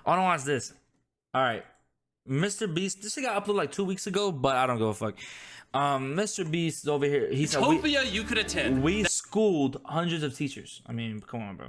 I want to watch this. All right. Mr. Beast. This thing got uploaded like 2 weeks ago, but I don't give a fuck. Mr. Beast is over here. He said Utopia you could attend. We schooled hundreds of teachers. I mean, come on, bro.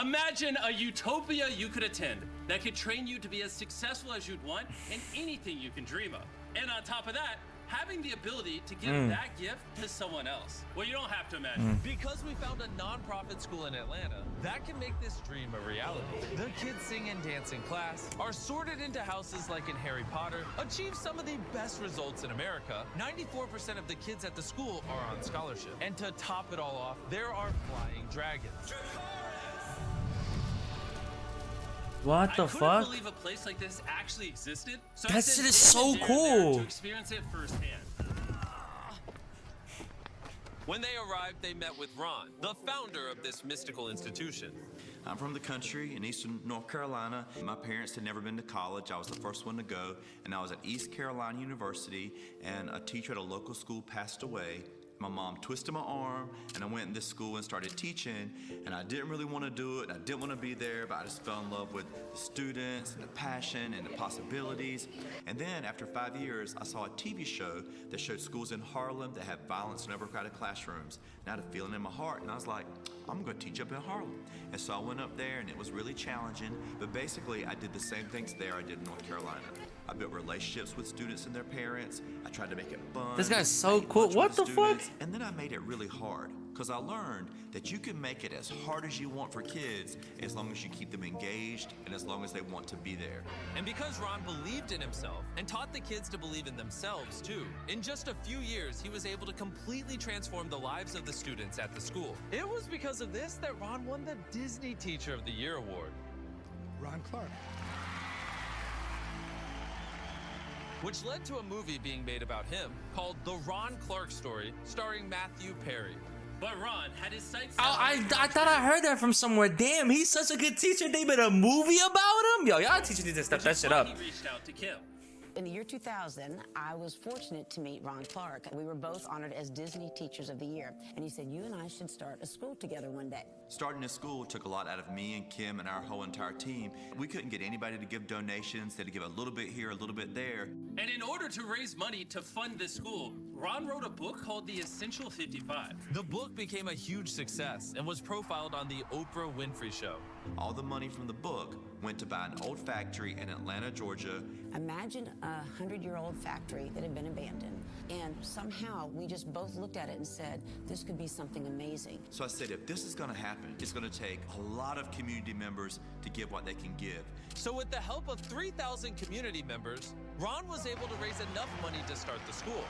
Imagine a utopia you could attend that could train you to be as successful as you'd want in anything you can dream of. And on top of that, having the ability to give that gift to someone else. Well, you don't have to imagine. Because we found a non-profit school in Atlanta that can make this dream a reality. The kids sing and dance in class, are sorted into houses like in Harry Potter, achieve some of the best results in America. 94% of the kids at the school are on scholarship. And to top it all off, there are flying dragons. What the I fuck? couldn't believe a place like this actually existed. So That shit is so cool. To experience it firsthand. When they arrived, they met with Ron, the founder of this mystical institution. I'm from the country in eastern North Carolina. My parents had never been to college. I was the first one to go, and I was at East Carolina University, and a teacher at a local school passed away. My mom twisted my arm, and I went in this school and started teaching, and I didn't really want to do it, and I didn't want to be there, but I just fell in love with the students and the passion and the possibilities. And then after 5 years, I saw a TV show that showed schools in Harlem that have violence in overcrowded classrooms. And I had a feeling in my heart, and I was like, I'm going to teach up in Harlem. And so I went up there, and it was really challenging, but basically I did the same things there I did in North Carolina. I built relationships with students and their parents. I tried to make it fun. This guy's so cool. What the fuck? And then I made it really hard because I learned that you can make it as hard as you want for kids as long as you keep them engaged and as long as they want to be there. And because Ron believed in himself and taught the kids to believe in themselves too, in just a few years, he was able to completely transform the lives of the students at the school. It was because of this that Ron won the Disney Teacher of the Year award. Ron Clark. Which led to a movie being made about him called The Ron Clark Story, starring Matthew Perry. But Ron had his sights set I thought I heard that from somewhere. Damn, he's such a good teacher. They made a movie about him. Yo, y'all teachers need to step that shit up. He reached out to Kim. In the year 2000, I was fortunate to meet Ron Clark. We were both honored as Disney Teachers of the Year. And he said, you and I should start a school together one day. Starting a school took a lot out of me and Kim and our whole entire team. We couldn't get anybody to give donations. They had to give a little bit here, a little bit there. And in order to raise money to fund this school, Ron wrote a book called The Essential 55. The book became a huge success and was profiled on the Oprah Winfrey Show. All the money from the book went to buy an old factory in Atlanta, Georgia. Imagine a 100-year-old factory that had been abandoned. And somehow we just both looked at it and said, this could be something amazing. So I said, if this is going to happen, it's going to take a lot of community members to give what they can give. So with the help of 3,000 community members, Ron was able to raise enough money to start the school.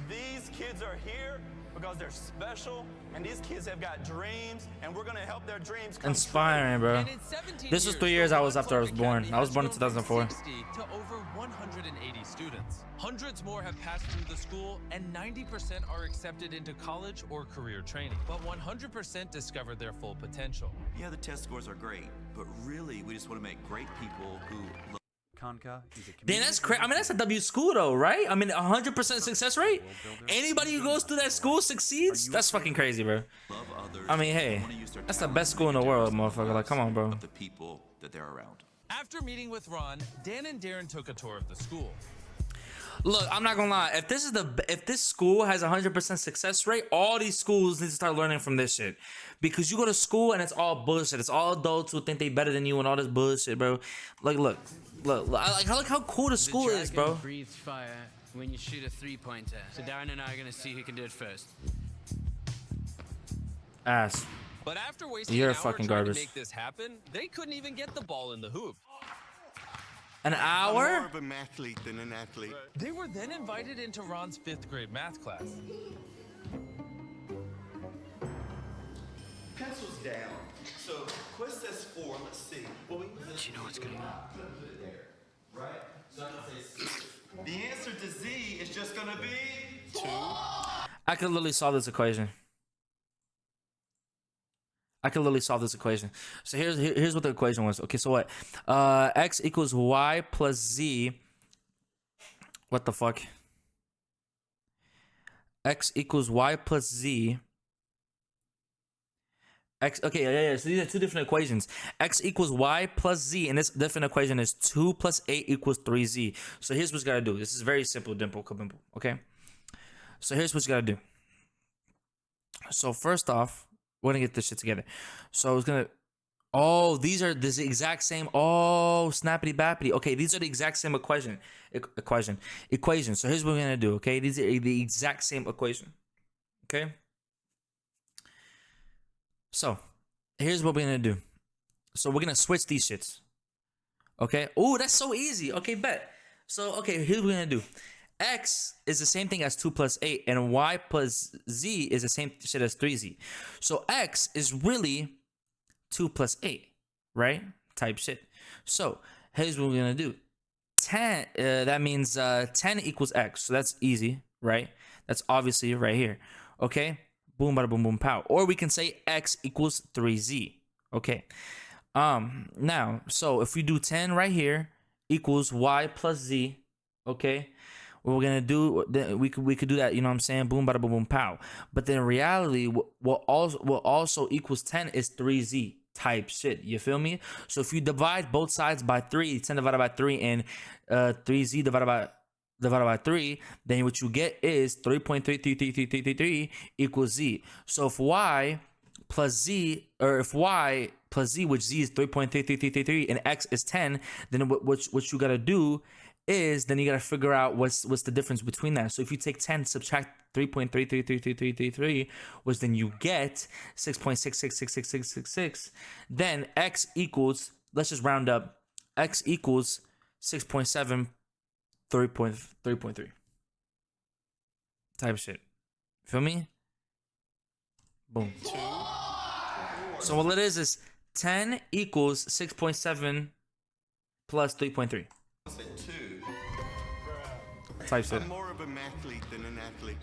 These kids are here because they're special, and these kids have got dreams, and we're going to help their dreams come Inspiring, bro. And in 17 This was years, 3 years the I Ron was after I was Clark born. Academy I was has born in grown from 2004. 60 to over 180 students. Hundreds more have passed through the school, and 90% are accepted into college or career training. But 100% discovered their full potential. Yeah, the test scores are great, but really, we just want to make great people who love. Damn, that's crazy. I mean, that's a W school though, right? I mean, 100% success rate. Anybody who goes through that school succeeds. That's fucking crazy, bro. I mean, hey, that's the best school in the world, motherfucker. Like, come on, bro. The people that they're around. After meeting with Ron, Dan and Darren took a tour of the school. Look, I'm not gonna lie. If this school has 100% success rate, all these schools need to start learning from this shit. Because you go to school and it's all bullshit. It's all adults who think they better than you and all this bullshit, bro. Like, look. I like how cool the school is, bro. Breathes fire when you shoot a three-pointer. So Darren and I are gonna see who can do it first. Ass. But after wasting You're an hour fucking trying garbage. to make this happen, they couldn't even get the ball in the hoop. An I'm more hour? of an athlete than an athlete. They were then invited into Ron's 5th grade math class. Pencils down. So Quest says 4. Let's see. Well, we Do you know what's going on? right? So the answer to Z is just gonna be 2. I could literally solve this equation. So here's what the equation was. Okay, so what? X equals Y plus Z. What the fuck? X equals Y plus Z. X, okay, yeah. So these are two different equations. X equals y plus z, and this different equation is 2 plus 8 equals 3z. So here's what you gotta do. This is very simple, dimple kabimple, okay? So here's what you gotta do. So first off, we're gonna get this shit together. So it's gonna, oh, these are the exact same, oh, snappity bappity. Okay, these are the exact same equation. So here's what we're gonna do, okay? These are the exact same equation, okay? So here's what we're gonna do. So we're gonna switch these shits. Okay. Oh, that's so easy. Okay, bet. So okay, here's what we're gonna do. X is the same thing as 2 plus 8, and y plus z is the same shit as 3z. So X is really 2 plus 8, right? Type shit. So here's what we're gonna do. 10. That means 10 equals X. So that's easy, right? That's obviously right here. Okay. Boom, bada, boom, boom, pow. Or we can say X equals 3z. Okay. Now, so if we do 10 right here equals y plus z, okay, what we're gonna do, then we could do that, you know what I'm saying? Boom, bada, boom, boom, pow. But then in reality, what also equals 10 is 3z type shit. You feel me? So if you divide both sides by 3, 10 divided by 3, and 3z divided by 3, then what you get is 3.33333 equals z. So if y plus z, or if y plus z, which z is 3.33333, and x is 10, then what you gotta do is, then you gotta figure out what's the difference between that. So if you take 10, subtract 3.3333333, which then you get 6.66666666, then x equals, let's just round up, x equals 6.7 3.3 type shit. Feel me? Boom. So what it is 10 equals 6.7 plus 3.3 I said 2. type shit. I'm more of a mathlete than an athlete.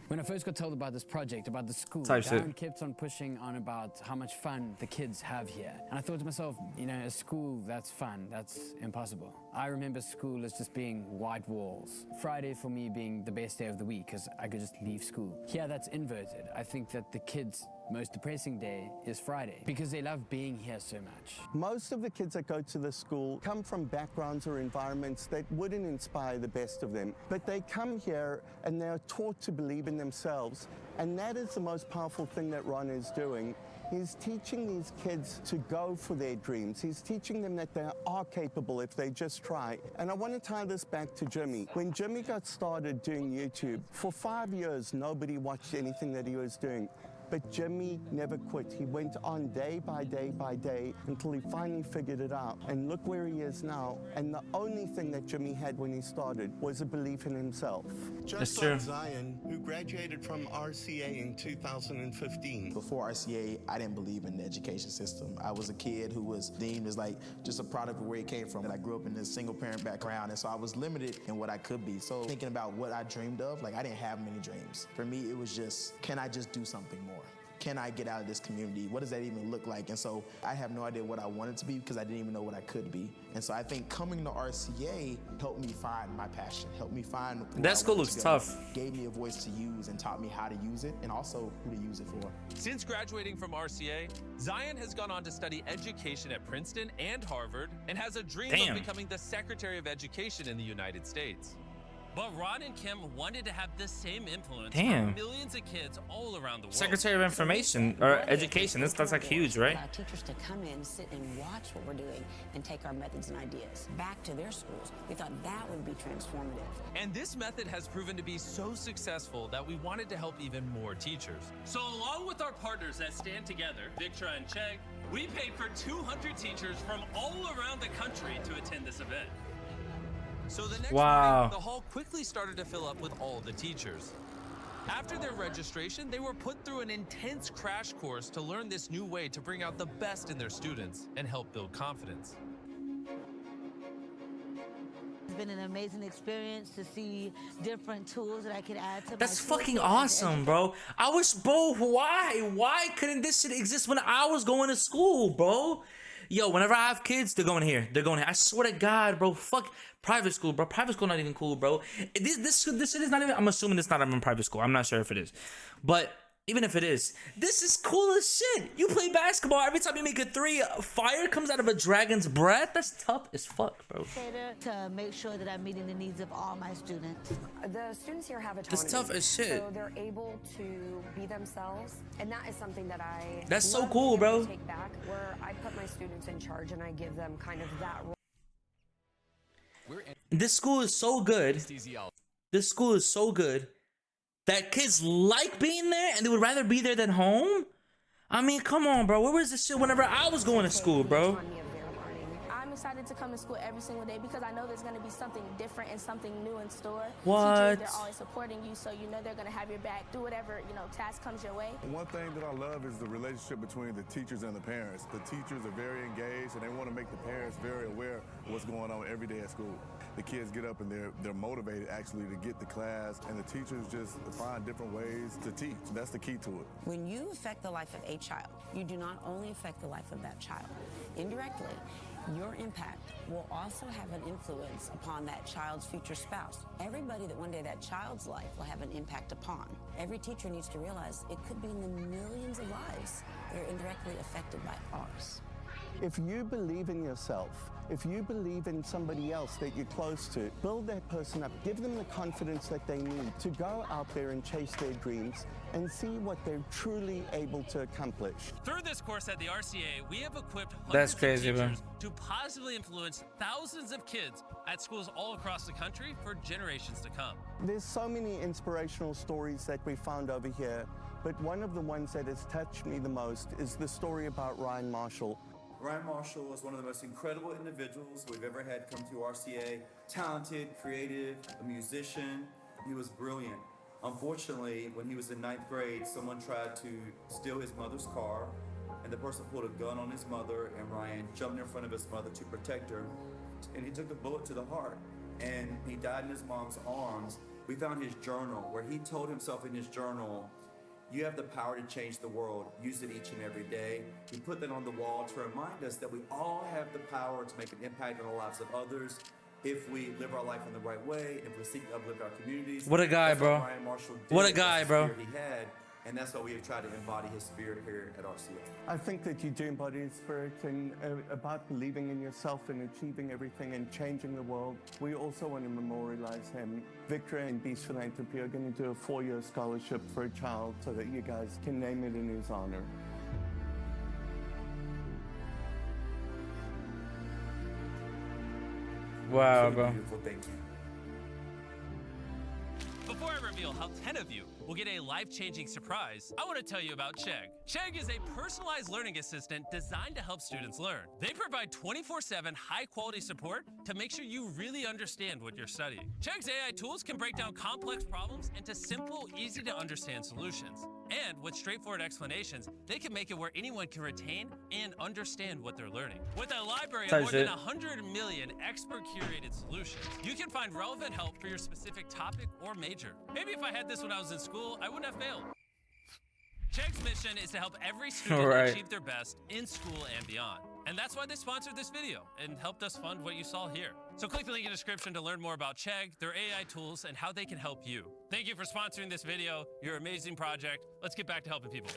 When I first got told about this project, about the school, Type shit. Darren kept on pushing on about how much fun the kids have here. And I thought to myself, you know, a school that's fun, that's impossible. I remember school as just being white walls. Friday for me being the best day of the week because I could just leave school. Here that's inverted. I think that the kids' most depressing day is Friday because they love being here so much. Most of the kids that go to the school come from backgrounds or environments that wouldn't inspire the best of them. But they come here and they're taught to believe in themselves. And that is the most powerful thing that Ron is doing. He's teaching these kids to go for their dreams. He's teaching them that they are capable if they just try. And I want to tie this back to Jimmy. When Jimmy got started doing YouTube, for 5 years, nobody watched anything that he was doing. But Jimmy never quit. He went on day by day by day until he finally figured it out. And look where he is now. And the only thing that Jimmy had when he started was a belief in himself. Just like Zion, who graduated from RCA in 2015. Before RCA, I didn't believe in the education system. I was a kid who was deemed as like just a product of where he came from. And I grew up in this single parent background, and so I was limited in what I could be. So thinking about what I dreamed of, like I didn't have many dreams. For me, it was just, can I just do something more? Can I get out of this community? What does that even look like? And so I have no idea what I wanted to be because I didn't even know what I could be. And so I think coming to RCA helped me find my passion, helped me find that school looks tough. Gave me a voice to use and taught me how to use it and also who to use it for. Since graduating from RCA, Zion has gone on to study education at Princeton and Harvard and has a dream of becoming the Secretary of Education in the United States. But Ron and Kim wanted to have the same influence Damn. on millions of kids all around the world. Secretary of Information or Education. That's like huge, right? Allow teachers to come in, sit and watch what we're doing and take our methods and ideas back to their schools. We thought that would be transformative. And this method has proven to be so successful that we wanted to help even more teachers. So along with our partners that stand together, Victra and Chegg, we paid for 200 teachers from all around the country to attend this event. So the next Wow. morning, the hall quickly started to fill up with all the teachers. After their registration, they were put through an intense crash course to learn this new way to bring out the best in their students and help build confidence. It's been an amazing experience to see different tools that I could add to That's my fucking toolkit as an awesome, bro. I wish, bro, why couldn't this shit exist when I was going to school, bro? Yo, whenever I have kids, they're going here. They're going here. I swear to God, bro. Fuck private school, bro. Private school not even cool, bro. This shit is not even. I'm assuming it's not even private school. I'm not sure if it is, but Even if it is, this is cool as shit. You play basketball, every time you make a three, fire comes out of a dragon's breath. That's tough as fuck, bro. To make sure that I'm meeting the needs of all my students. The students here have autonomy. That's tough as shit. So they're able to be themselves, and that is something that I That's so love cool, being able bro. to take back, where I put my students in charge and I give them kind of that role. This school is so good. This school is so good that kids like being there and they would rather be there than home. I mean, come on, bro. Where was this shit whenever I was going to school, bro? I'm excited to come to school every single day because I know there's going to be something different and something new in store. What? Teachers, they're always supporting you, so you know they're going to have your back. Do whatever, task comes your way. One thing that I love is the relationship between the teachers and the parents. The teachers are very engaged and they want to make the parents very aware of what's going on every day at school. The kids get up and they're motivated actually to get to class, and the teachers just find different ways to teach. That's the key to it. When you affect the life of a child, you do not only affect the life of that child. Indirectly, your impact will also have an influence upon that child's future spouse. Everybody that one day that child's life will have an impact upon. Every teacher needs to realize it could be in the millions of lives that are indirectly affected by ours. If you believe in yourself, if you believe in somebody else that you're close to, build that person up. Give them the confidence that they need to go out there and chase their dreams and see what they're truly able to accomplish. Through this course at the RCA, we have equipped That's hundreds crazy, of bro. teachers to positively influence thousands of kids at schools all across the country for generations to come. There's so many inspirational stories that we found over here, but one of the ones that has touched me the most is the story about Ryan Marshall. Ryan Marshall is one of the most incredible individuals we've ever had come through RCA. Talented, creative, a musician. He was brilliant. Unfortunately, when he was in 9th grade, someone tried to steal his mother's car, and the person pulled a gun on his mother, and Ryan jumped in front of his mother to protect her, and he took a bullet to the heart, and he died in his mom's arms. We found his journal, where he told himself in his journal, "You have the power to change the world. Use it each and every day." He put that on the wall to remind us that we all have the power to make an impact on the lives of others if we live our life in the right way, if we seek to uplift our communities. What a guy, That's bro. What Ryan Marshall did. What a guy, That's the bro. spirit he had, and that's why we have tried to embody his spirit here at RCA. I think that you do embody his spirit and about believing in yourself and achieving everything and changing the world. We also want to memorialize him. Victor and Beast Philanthropy are going to do a 4-year scholarship for a child so that you guys can name it in his honor. Wow, Really bro. beautiful, thank you. Before I reveal how 10 of you will get a life-changing surprise, I want to tell you about Chegg. Chegg is a personalized learning assistant designed to help students learn. They provide 24/7 high-quality support to make sure you really understand what you're studying. Chegg's AI tools can break down complex problems into simple, easy-to-understand solutions. And with straightforward explanations, they can make it where anyone can retain and understand what they're learning. With a library of more than 100 million expert-curated solutions, you can find relevant help for your specific topic or major. Maybe if I had this when I was in school, I wouldn't have failed. Chegg's mission is to help every student Right. achieve their best in school and beyond. And that's why they sponsored this video and helped us fund what you saw here. So click the link in the description to learn more about Chegg, their AI tools, and how they can help you. Thank you for sponsoring this video. You're an amazing project. Let's get back to helping people.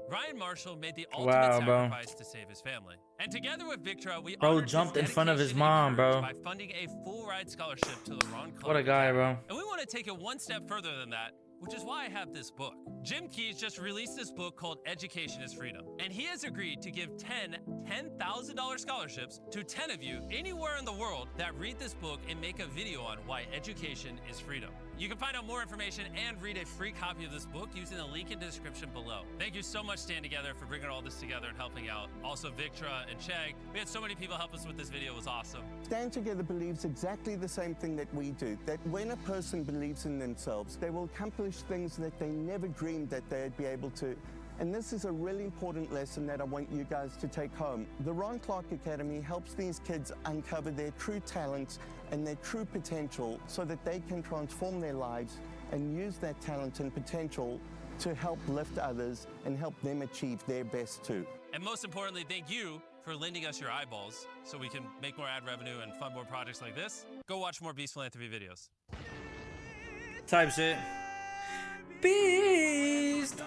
Ryan Marshall made the ultimate Wow, bro. sacrifice to save his family. And together with Victra, we Bro honored his jumped in front of his dedication mom, and bro. courage by funding a full ride scholarship to the Ron Clark What a guy, bro. And we want to take it one step further than that, which is why I have this book. Jim Keyes just released this book called Education is Freedom, and he has agreed to give 10 $10,000 scholarships to 10 of you anywhere in the world that read this book and make a video on why education is freedom. You can find out more information and read a free copy of this book using the link in the description below. Thank you so much, Stand Together, for bringing all this together and helping out. Also, Victra and Chegg. We had so many people help us with this video. It was awesome. Stand Together believes exactly the same thing that we do, that when a person believes in themselves, they will accomplish things that they never dreamed that they'd be able to. And this is a really important lesson that I want you guys to take home. The Ron Clark Academy helps these kids uncover their true talents and their true potential so that they can transform their lives and use that talent and potential to help lift others and help them achieve their best too. And most importantly, thank you for lending us your eyeballs so we can make more ad revenue and fund more projects like this. Go watch more Beast Philanthropy videos. Type shit. beast.